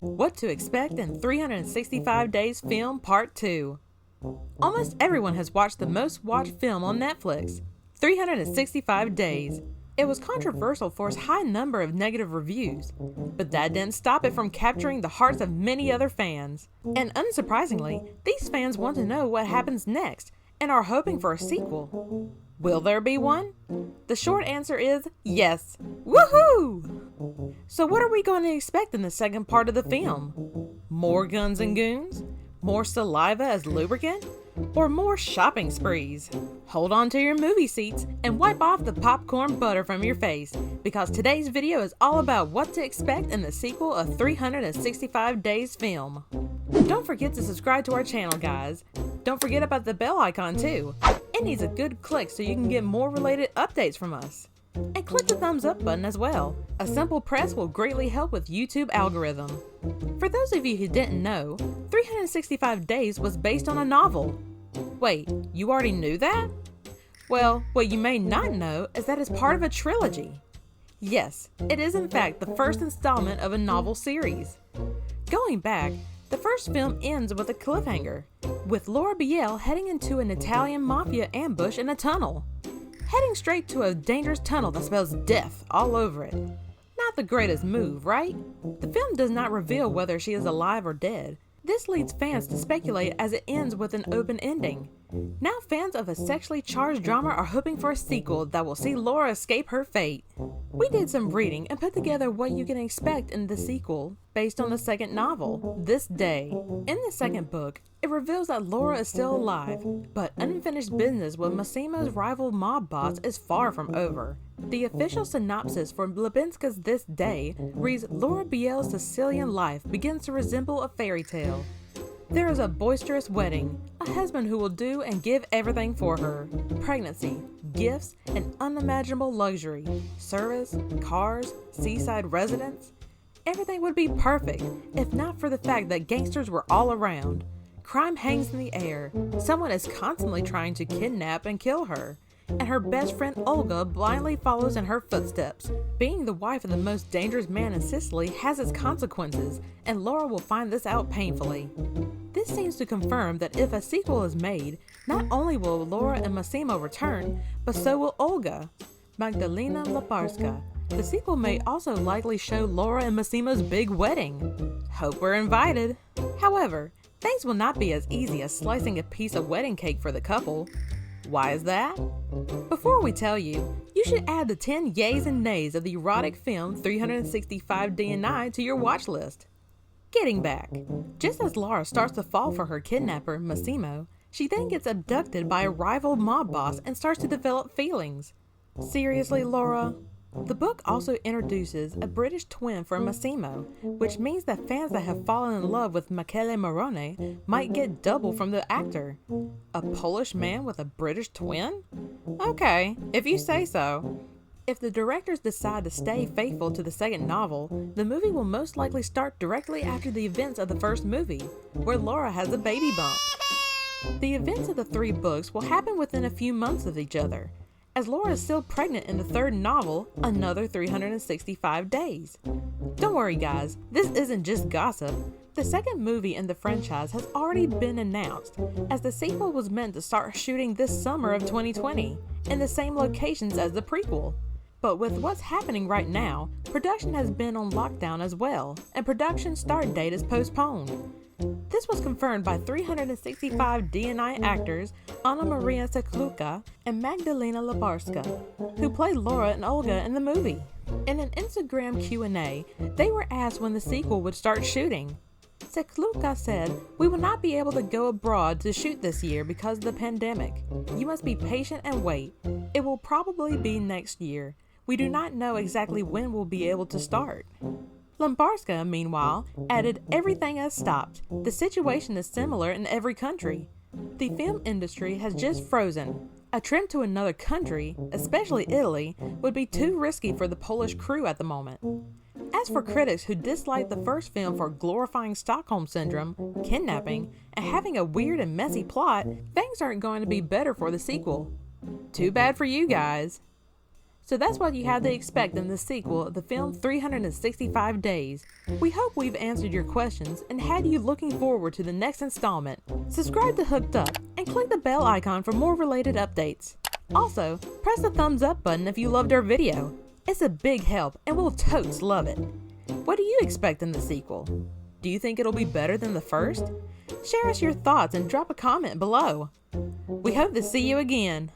What to Expect in 365 Days Film Part 2. Almost everyone has watched the most watched film on Netflix, 365 Days. It was controversial for its high number of negative reviews, but that didn't stop it from capturing the hearts of many other fans. And unsurprisingly, these fans want to know what happens next and are hoping for a sequel. Will there be one? The short answer is yes. Woohoo! So what are we going to expect in the second part of the film? More guns and goons? More saliva as lubricant? Or more shopping sprees? Hold on to your movie seats and wipe off the popcorn butter from your face, because today's video is all about what to expect in the sequel of 365 Days film. Don't forget to subscribe to our channel, guys. Don't forget about the bell icon too. It needs a good click so you can get more related updates from us. And click the thumbs up button as well. A simple press will greatly help with YouTube algorithm. For those of you who didn't know, 365 Days was based on a novel. Wait, you already knew that? Well, what you may not know is that it's part of a trilogy. Yes, it is in fact the first installment of a novel series. Going back, the first film ends with a cliffhanger, with Laura Biel heading into an Italian mafia ambush in a tunnel. Heading straight to a dangerous tunnel that spells death all over it. Not the greatest move, right? The film does not reveal whether she is alive or dead. This leads fans to speculate as it ends with an open ending. Now fans of a sexually charged drama are hoping for a sequel that will see Laura escape her fate. We did some reading and put together what you can expect in the sequel based on the second novel, This Day. In the second book, it reveals that Laura is still alive, but unfinished business with Massimo's rival mob boss is far from over. The official synopsis for Lubinska's This Day reads, Laura Biel's Sicilian life begins to resemble a fairy tale. There is a boisterous wedding, a husband who will do and give everything for her, pregnancy, gifts, and unimaginable luxury, service, cars, seaside residence. Everything would be perfect if not for the fact that gangsters were all around. Crime hangs in the air, someone is constantly trying to kidnap and kill her, and her best friend Olga blindly follows in her footsteps. Being the wife of the most dangerous man in Sicily has its consequences, and Laura will find this out painfully. This seems to confirm that if a sequel is made, not only will Laura and Massimo return, but so will Olga, Magdalena Labarska. The sequel may also likely show Laura and Massimo's big wedding. Hope we're invited. However, things will not be as easy as slicing a piece of wedding cake for the couple. Why is that? Before we tell you, you should add the 10 yays and nays of the erotic film 365 DNI to your watch list. Getting back, just as Laura starts to fall for her kidnapper, Massimo, she then gets abducted by a rival mob boss and starts to develop feelings. Seriously, Laura? The book also introduces a British twin for Massimo, which means that fans that have fallen in love with Michele Morrone might get double from the actor. A Polish man with a British twin? Okay, if you say so. If the directors decide to stay faithful to the second novel, the movie will most likely start directly after the events of the first movie, where Laura has a baby bump. The events of the 3 books will happen within a few months of each other, as Laura is still pregnant in the third novel, Another 365 Days. Don't worry guys, this isn't just gossip. The second movie in the franchise has already been announced, as the sequel was meant to start shooting this summer of 2020, in the same locations as the prequel. But with what's happening right now, production has been on lockdown as well, and production start date is postponed. This was confirmed by 365 DNI actors Anna Maria Sekluka and Magdalena Labarska, who played Laura and Olga in the movie. In an Instagram Q&A, they were asked when the sequel would start shooting. Sekluka said, "We will not be able to go abroad to shoot this year because of the pandemic. You must be patient and wait. It will probably be next year. We do not know exactly when we'll be able to start." Lambarska, meanwhile, added, "Everything has stopped. The situation is similar in every country. The film industry has just frozen. A trip to another country, especially Italy, would be too risky for the Polish crew at the moment." As for critics who disliked the first film for glorifying Stockholm Syndrome, kidnapping, and having a weird and messy plot, things aren't going to be better for the sequel. Too bad for you guys. So that's what you have to expect in the sequel of the film 365 Days. We hope we've answered your questions and had you looking forward to the next installment. Subscribe to Hooked Up and click the bell icon for more related updates. Also, press the thumbs up button if you loved our video. It's a big help and we'll totes love it. What do you expect in the sequel? Do you think it'll be better than the first? Share us your thoughts and drop a comment below. We hope to see you again.